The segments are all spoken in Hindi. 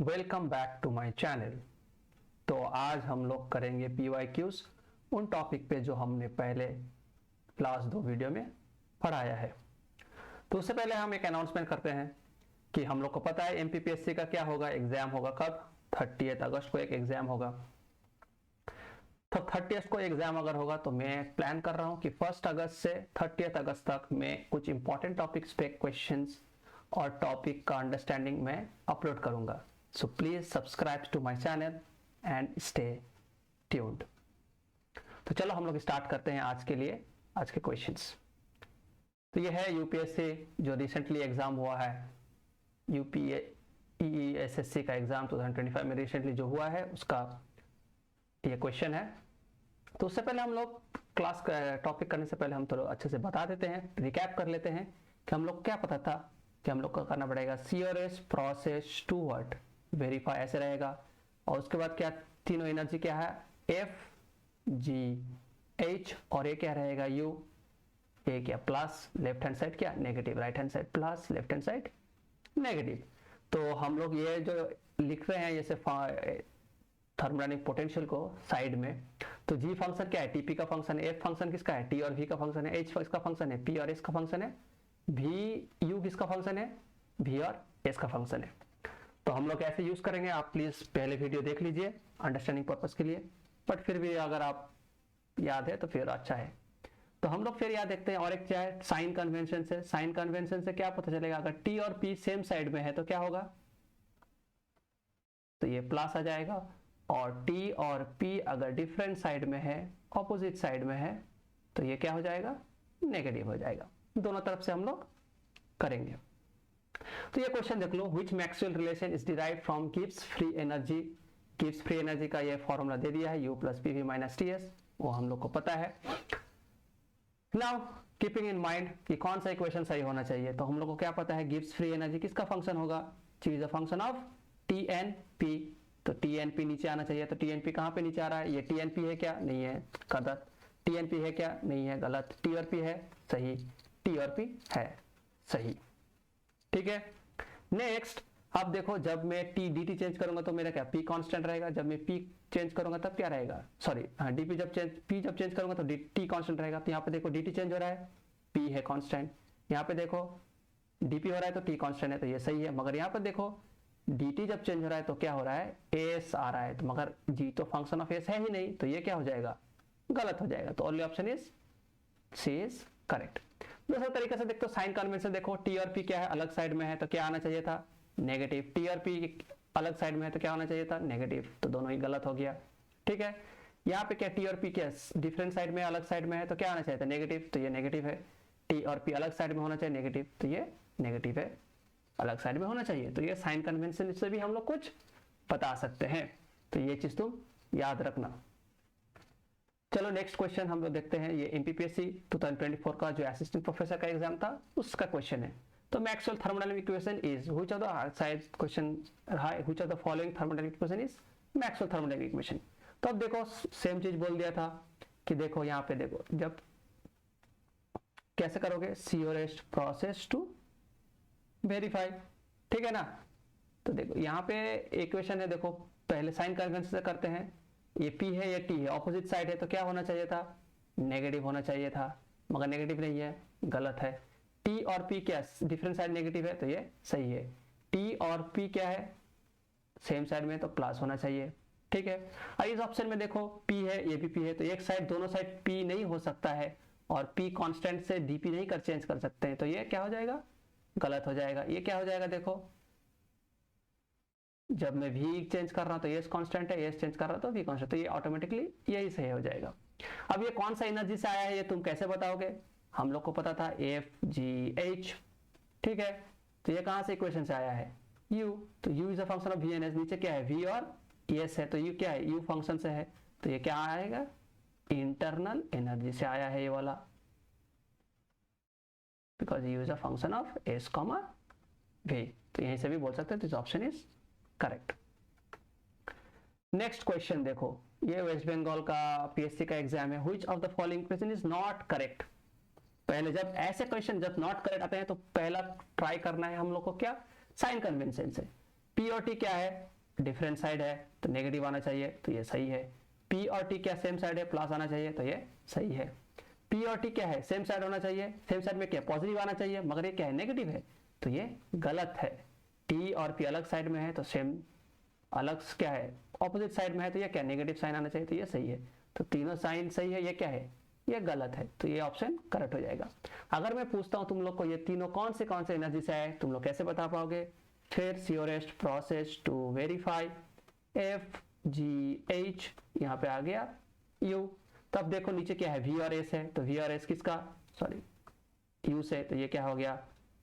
Welcome back to my channel. तो आज हम लोग करेंगे PYQs उन टॉपिक पे जो हमने पहले क्लास 2 वीडियो में पढ़ाया है। तो उससे पहले हम एक अनाउंसमेंट करते हैं कि हम लोग को पता है MPPSC का क्या होगा, एग्जाम होगा कब, 30 अगस्त को एक एग्जाम होगा। तो 30 को एग्जाम अगर होगा तो मैं प्लान कर रहा हूँ कि 1 अगस्त से 30 अगस्त तक मैं कुछ इंपॉर्टेंट टॉपिक्स पे क्वेश्चंस और टॉपिक का अंडरस्टैंडिंग में अपलोड करूंगा। So please subscribe to my channel and stay tuned। तो चलो हम लोग स्टार्ट करते हैं आज के लिए आज के क्वेश्चंस। तो ये है UPSC जो रिसेंटली एग्जाम हुआ है, UPSSC का एग्जाम 2025 में रिसेंटली जो हुआ है उसका ये क्वेश्चन है। तो उससे पहले हम लोग क्लास टॉपिक करने से पहले हम थोड़ा अच्छे से बता देते हैं, रिकैप कर लेते हैं कि हम लोग क्या पता था कि हम लोग को करना पड़ेगा CRS process to what verify ऐसे रहेगा। और उसके बाद क्या तीनों एनर्जी क्या है, F G H और ये क्या रहेगा U, ये क्या प्लस लेफ्ट हैंड साइड क्या negative, right hand side plus left hand side negative. तो हम लोग ये जो लिख रहे हैं जैसे थर्मोडायनेमिक पोटेंशियल को साइड में, तो G फंक्शन क्या है, TP का फंक्शन है, F फंक्शन किसका है, T और V का फंक्शन है, H इसका फंक्शन है, P और S का फंक्शन है, U किसका फंक्शन है, V और S का फंक्शन है। तो हम लोग ऐसे यूज करेंगे, आप प्लीज पहले वीडियो देख लीजिए अंडरस्टैंडिंग पर्पस के लिए, बट फिर भी अगर आप याद है तो फिर अच्छा है। तो हम लोग फिर याद देखते हैं और एक क्या है साइन कन्वेंशन से। साइन कन्वेंशन से क्या पता चलेगा, अगर T और P सेम साइड में है तो क्या होगा, तो ये प्लस आ जाएगा, और T और P अगर डिफरेंट साइड में है, ऑपोजिट साइड में है, तो ये क्या हो जाएगा, नेगेटिव हो जाएगा। दोनों तरफ से हम लोग करेंगे। तो ये क्वेश्चन देख लो, which Maxwell relation is derived from Gibbs free energy. Gibbs free energy का ये फॉर्मूला दे दिया है, U + PV - TS, वो हम लोग को पता है। नाउ कीपिंग इन माइंड कि कौन सा इक्वेशन सही होना चाहिए, तो हम लोग को क्या पता है गिब्स फ्री एनर्जी किसका फंक्शन होगा, is a function of TNP। तो TNP नीचे आना चाहिए, तो TNP कहाँ पे नीचे आ रहा है, ये TNP है क्या, नहीं है, गलत। TNP है क्या, नहीं है, गलत। T और P है, सही। T और P है, सही, ठीक है। नेक्स्ट अब देखो, जब मैं dt चेंज करूंगा तो मेरा क्या p कांस्टेंट रहेगा, जब मैं p चेंज करूंगा तब क्या रहेगा, सॉरी हाँ p जब चेंज करूंगा तो t कांस्टेंट रहेगा। तो यहाँ पे देखो dt चेंज हो रहा है, p है कांस्टेंट, यहाँ पे देखो dp हो रहा है तो t कांस्टेंट है, तो ये सही है। मगर यहाँ पे देखो dt जब चेंज हो रहा है तो क्या हो रहा है, s आ रहा है, तो मगर g तो फंक्शन ऑफ s है ही नहीं, तो ये क्या हो जाएगा, गलत हो जाएगा। तो only option is C is correct. दूसरे तरीके से देखो, साइन कन्वेंशन देखो, T और P क्या है, अलग साइड में है तो क्या आना चाहिए था, नेगेटिव। T और P अलग साइड में है तो क्या होना चाहिए था, नेगेटिव, तो दोनों ही गलत हो गया, ठीक है। यहाँ पे क्या T और P क्या डिफरेंट साइड में अलग साइड में है तो क्या आना चाहिए था, नेगेटिव, तो ये नेगेटिव है। T और P अलग साइड में होना चाहिए नेगेटिव, तो ये नेगेटिव है, अलग साइड में होना चाहिए। तो ये साइन कन्वेंशन से भी हम लोग कुछ बता सकते हैं, तो ये चीज तुम याद रखना। चलो नेक्स्ट क्वेश्चन हम लोग देखते हैं, ये MPPSC 2024 का जो असिस्टेंट प्रोफेसर का एग्जाम था उसका क्वेश्चन है। तो Maxwell thermodynamic equation is which of the शायद क्वेश्चन रहा है, which of the following thermodynamic equation is Maxwell thermodynamic equation. तो अब देखो सेम चीज बोल दिया था कि देखो यहाँ पे देखो, जब कैसे करोगे, CRS प्रोसेस टू वेरीफाई, ठीक है ना। तो देखो यहाँ पे इक्वेशन है, देखो पहले साइन कन्वेंशन से करते हैं, ये P है ये T है, ऑपोजिट साइड है तो क्या होना चाहिए था, नेगेटिव होना चाहिए था, मगर नेगेटिव नहीं है, गलत है। T और P क्या डिफरेंट साइड नेगेटिव है, तो ये सही है। T और P क्या है, सेम साइड में, तो प्लस होना चाहिए, ठीक है। और इस ऑप्शन में देखो P है, ये भी P है, तो एक साइड दोनों साइड P नहीं हो सकता है, और P कांस्टेंट से dP नहीं कर चेंज कर सकते हैं, तो ये क्या हो जाएगा, गलत हो जाएगा। ये क्या हो जाएगा, देखो जब मैं V चेंज कर रहा हूं तो S कांस्टेंट है, S चेंज कर रहा हूं तो V कांस्टेंट, तो ये ऑटोमेटिकली यही सही हो जाएगा। अब ये कौन सा एनर्जी से आया है ये तुम कैसे बताओगे, हम लोग को पता था F G H, ठीक है। तो ये कहां से इक्वेशन से आया है, U, तो U is a function of V and S, नीचे क्या है V और S है, तो U क्या है, U फंक्शन से है, तो ये क्या आएगा, इंटरनल एनर्जी से आया है ये वाला, because U is a function of S, V, तो यहीं से भी बोल सकते हैं, this option is correct. Next question देखो, ये वेस्ट बंगाल का PSC का एग्जाम है, which of the following question is not correct. पहले जब ऐसे क्वेश्चन जब नॉट करेक्ट आते हैं तो पहला ट्राई करना है हम लोग को क्या, साइन कन्वेंशन से। P और T क्या है, डिफरेंट साइड है तो नेगेटिव आना चाहिए, तो ये सही है। P और T क्या सेम साइड है, प्लस आना चाहिए, तो ये सही है। P और T क्या है, सेम साइड होना चाहिए, सेम साइड में क्या पॉजिटिव आना चाहिए, मगर ये क्या है, नेगेटिव है, तो ये गलत है। T और P अलग साइड में है तो सेम अलग क्या है, ऑपोजिट साइड में है, तो ये क्या नेगेटिव साइन आना चाहिए, तो ये सही है। तो तीनों साइन सही है, ये क्या है, ये गलत है, तो ये ऑप्शन करेक्ट हो जाएगा। अगर मैं पूछता हूं तुम लोग को ये तीनों कौन से एनर्जी से आए, तुम लोग कैसे बता पाओगे? फिर सियोरेस्ट process to verify, F G H यहाँ पे आ गया यू। तब देखो नीचे क्या है, वी और एस है, तो वी और एस किसका, सॉरी यू से, तो ये क्या हो गया,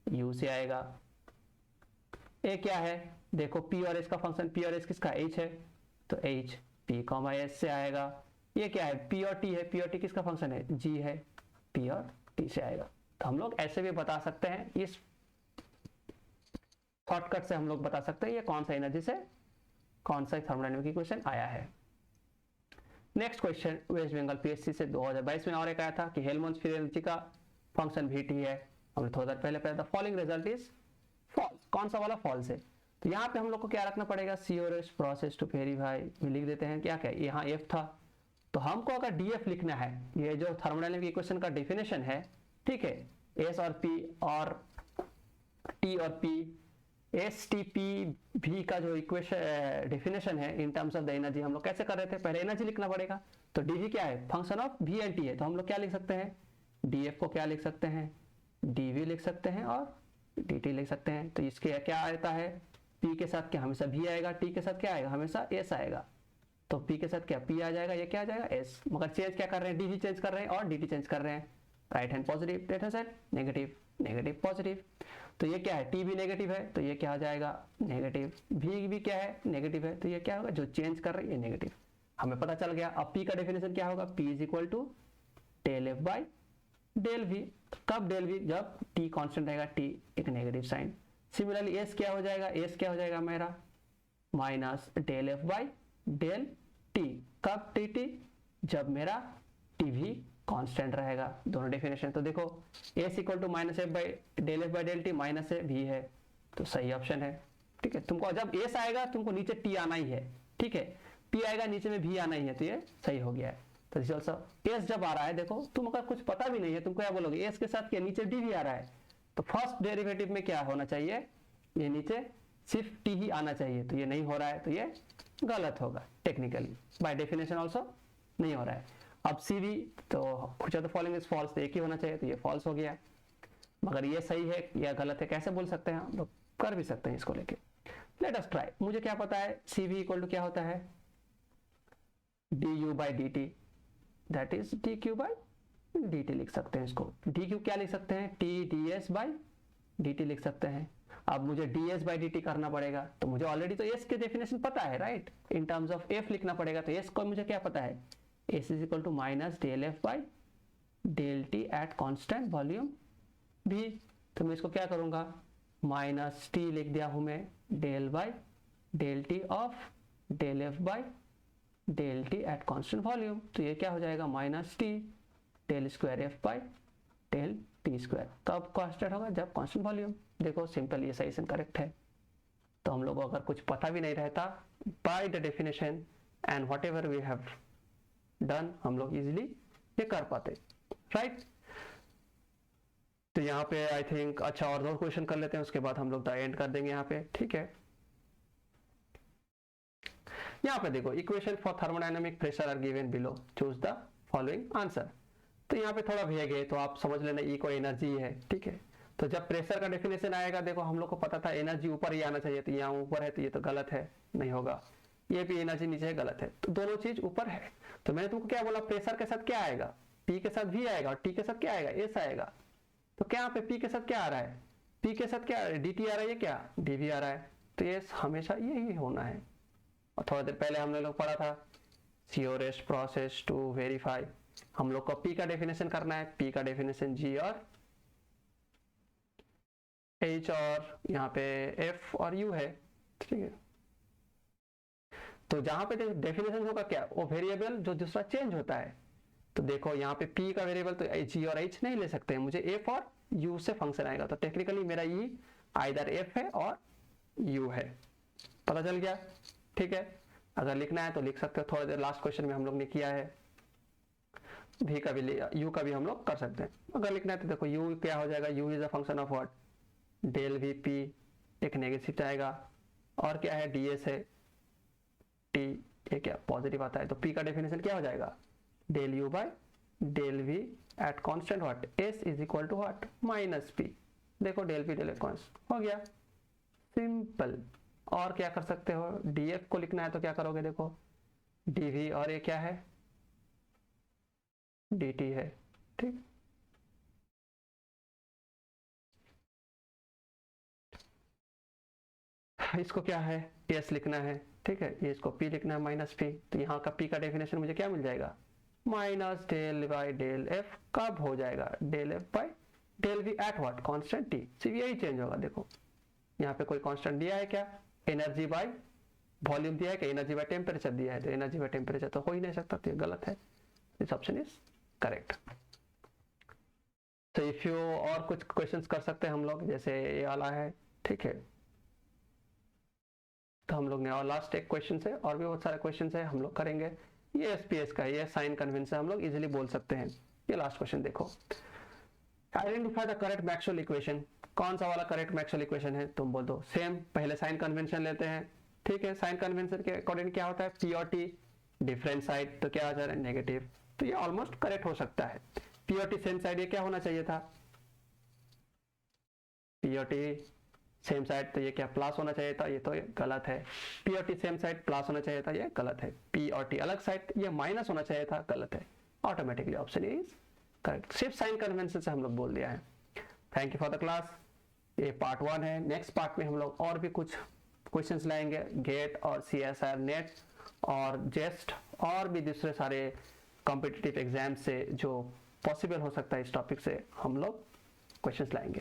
यू से आएगा। ए क्या है, देखो पी और एस का फंक्शन, पी और एस किसका, एच है, तो एच पी कॉमा एस से आएगा। ये क्या है, पी और टी है, पी और टी किसका फंक्शन है, जी है, पी और टी से आएगा। तो हम लोग ऐसे भी बता सकते हैं, इस शॉर्टकट से हम लोग बता सकते हैं ये कौन सा एनर्जी से कौन सा थर्मोडायनेमिक इक्वेशन आया है। Next question West Bengal PSC से 2022 में और एक आया था कि हेल्महोल्ट्ज़ फ्री एनर्जी का फंक्शन वीटी है, हमने थोड़ा देर पहले पढ़ा था। फॉलोइंग रिजल्ट इज फॉल्स, कौन सा वाला फॉल्स है, तो यहाँ पे हम लोग को क्या रखना पड़ेगा, सियोरेस्ट प्रोसेस टू वेरीफाई में लिख देते हैं क्या क्या, यहाँ एफ था, तो हमको अगर डीएफ लिखना है, ये जो थर्मोडायनेमिक इक्वेशन का डेफिनेशन है, ठीक है, एस और पी और टी और पी, एस टी पी भी का जो इक्वेशन डेफिनेशन है इन टर्म्स ऑफ द एनर्जी, हम लोग कैसे कर रहे थे, पहले एनर्जी लिखना पड़ेगा, तो डीवी क्या है, function of V and T है, तो हम लोग क्या लिख सकते हैं, डीएफ को क्या लिख सकते हैं, डीवी लिख सकते हैं और dt लिख सकते हैं। तो इसके क्या आता है, p के साथ क्या हमेशा v आएगा, t के साथ क्या आएगा, हमेशा s आएगा, तो p के साथ क्या p आ जाएगा, ये क्या आ जाएगा s, मगर चेंज क्या कर रहे हैं, dv चेंज कर रहे हैं और dt चेंज कर रहे हैं, right hand positive, left hand side negative, negative positive, तो ये क्या है, t भी नेगेटिव है तो ये क्या आ जाएगा नेगेटिव, v भी क्या है नेगेटिव है, तो ये क्या होगा, जो चेंज कर रही है नेगेटिव, हमें पता चल गया। अब p का डेफिनेशन क्या होगा, p is equal to del F by del V, कब डेल वी, जब t कांस्टेंट रहेगा, t एक नेगेटिव साइन। सिमिलरली s क्या हो जाएगा, s क्या हो जाएगा मेरा minus del F by del t, कब tt, जब मेरा t भी कांस्टेंट रहेगा, दोनों डेफिनेशन। तो देखो s equal to minus F by del T minus A भी है, तो सही ऑप्शन है, ठीक है। तुमको जब s आएगा तुमको नीचे t आना ही है, ठीक है, p आएगा नीचे में v आना ही है, तो ये सही हो गया है। तो s जब आ रहा है, देखो तुम अगर कुछ पता भी नहीं है तुम क्या बोलोगे, s के साथ क्या नीचे d भी आ रहा है, तो फर्स्ट डेरिवेटिव में क्या होना चाहिए, ये नीचे सिर्फ t ही आना चाहिए, तो ये नहीं हो रहा है, तो ये गलत होगा, टेक्निकली बाय डेफिनेशन ऑल्सो नहीं हो रहा है। अब सी भी, तो कुछ of the following is false, तो एक ही होना चाहिए, तो ये फॉल्स हो गया, मगर ये सही है या गलत है कैसे बोल सकते हैं, हम लोग कर भी सकते हैं इसको लेके। लेट अस ट्राई, मुझे क्या पता है, सी भी इक्वल टू क्या होता है, D you by D T, that is D Q by D T लिख सकते हैं इसको, डी क्यू क्या लिख सकते हैं, T D S by D T लिख सकते हैं। अब मुझे D S by D T करना पड़ेगा, तो मुझे ऑलरेडी तो एस के डेफिनेशन पता है, right, in terms of F लिखना पड़ेगा, तो एस को मुझे क्या पता है, S is equal to minus del F by del T at constant volume भी, तो मैं इसको क्या करूंगा, माइनस टी लिख दिया हूं मैं, del by del T of del F by del T at constant volume, तो ये क्या हो जाएगा, minus T del square F by del T square, कब कॉन्स्टेंट होगा, जब कॉन्स्टेंट वॉल्यूम। देखो सिंपल, ये सही करेक्ट है। तो हम लोग को अगर कुछ पता भी नहीं रहता, by the definition and whatever we have done, हम लोग इजिली ये कर पाते, राइट। तो यहाँ पे आई थिंक अच्छा और दो क्वेश्चन कर लेते हैं, उसके बाद हम लोग द एंड कर देंगे यहाँ पे, ठीक है। यहाँ पे देखो, equation for thermodynamic pressure are given below, choose the following answer. तो यहाँ पे थोड़ा भेग है, तो आप समझ लेना ई को एनर्जी है, ठीक है। तो जब प्रेशर का डेफिनेशन आएगा, देखो हम लोग को पता था एनर्जी ऊपर ही आना चाहिए, तो यहाँ ऊपर है, तो ये तो गलत है, नहीं होगा। ये भी एनर्जी नीचे है, गलत है, तो दोनों चीज ऊपर है। तो मैंने तुमको क्या बोला, प्रेशर के साथ क्या आएगा, पी के साथ भी आएगा, और टी के साथ क्या आएगा, एस आएगा। तो क्या यहाँ पे पी के साथ क्या आ रहा है, पी के साथ क्या डी टी आ रहा है, ये क्या डी भी आ रहा है, तो ये हमेशा यही होना है। और थोड़ा देर पहले हमने लोग पढ़ा था सियोरेस्ट प्रोसेस टू वेरीफाई, हम लोग को पी का डेफिनेशन करना है, पी का डेफिनेशन जी और एच और यहाँ पे एफ और यू है, ठीक है। तो जहां पे डेफिनेशन होगा क्या, वो वेरिएबल जो दूसरा चेंज होता है, तो देखो यहाँ पे पी का वेरिएबल तो जी और एच नहीं ले सकते हैं, मुझे एफ और यू से फंक्शन आएगा, तो टेक्निकली मेरा ई आइदर एफ है और यू है, पता चल गया, ठीक है। अगर लिखना है तो लिख सकते हो, थोड़ी देर लास्ट क्वेश्चन में हम लोग ने किया है। v का भी u का भी हम लोग कर सकते हैं। अगर लिखना है तो देखो u क्या हो जाएगा, u is a function of what, del V P, एक नेगेटिव आएगा, और क्या है ds है t, ये क्या पॉजिटिव आता है, तो p का डेफिनेशन क्या हो जाएगा, del u by del v at constant what s is equal to what minus p। देखो डेल p डेल कांस्टेंट हो गया, सिंपल। और क्या कर सकते हो, df को लिखना है तो क्या करोगे, देखो dv, और ये क्या है dt है, ठीक। इसको क्या है s लिखना है, ठीक है, ये इसको p लिखना है माइनस p, तो यहाँ का p का डेफिनेशन मुझे क्या मिल जाएगा, minus del by del f, कब हो जाएगा, del f by del v at what constant t, सिर्फ यही चेंज होगा। देखो यहाँ पे कोई कांस्टेंट दिया है क्या, एनर्जी बाय वॉल्यूम दिया है क्या, एनर्जी बाय टेम्परेचर दिया है, तो एनर्जी बाय टेम्परेचर तो हो ही नहीं सकता, तो ये गलत है, दिस ऑप्शन इज करेक्ट। तो इफ यू और कुछ क्वेश्चंस कर सकते हैं हम लोग, जैसे ये वाला है, ठीक है, तो हम लोग ने और लास्ट एक क्वेश्चन है, और भी बहुत सारे क्वेश्चन है हम लोग करेंगे। ये एसपीएस का, ये साइन कन्वेंशन हम लोग इजीली बोल सकते हैं। ये लास्ट क्वेश्चन देखो, identify the correct Maxwell equation, कौन सा वाला करेक्ट मैक्सवेल इक्वेशन है, तुम बोल दो। सेम पहले साइन कन्वेंशन लेते हैं, ठीक है, साइन कन्वेंशन के अकॉर्डिंग क्या होता है, पी और टी डिफरेंट साइड, तो क्या आ जा रहा है नेगेटिव, तो ये ऑलमोस्ट करेक्ट हो सकता है। पी और टी सेम साइड, ये क्या होना चाहिए था, पी और टी सेम साइड, तो ये क्या प्लस होना चाहिए था, ये तो गलत है। पी और टी सेम साइड प्लस होना चाहिए था, ये गलत है। पी और टी अलग साइड, ये माइनस होना चाहिए था, गलत है। ऑटोमेटिकली ऑप्शन इज करेक्ट, सिर्फ साइन कन्वेंशन से हम लोग बोल दिया है। Thank you for the class. ये पार्ट 1 है। नेक्स्ट पार्ट में हम लोग और भी कुछ क्वेश्चंस लाएंगे, गेट और CSIR नेट और जेस्ट और भी दूसरे सारे कॉम्पिटिटिव एग्जाम से जो पॉसिबल हो सकता है, इस टॉपिक से हम लोग क्वेश्चंस लाएंगे।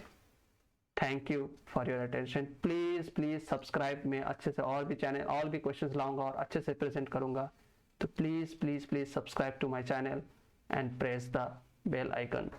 Thank you for your attention. Please subscribe, मैं अच्छे से और भी चैनल और भी क्वेश्चंस लाऊंगा और अच्छे से प्रेजेंट करूंगा, तो please subscribe to my channel and press the bell icon.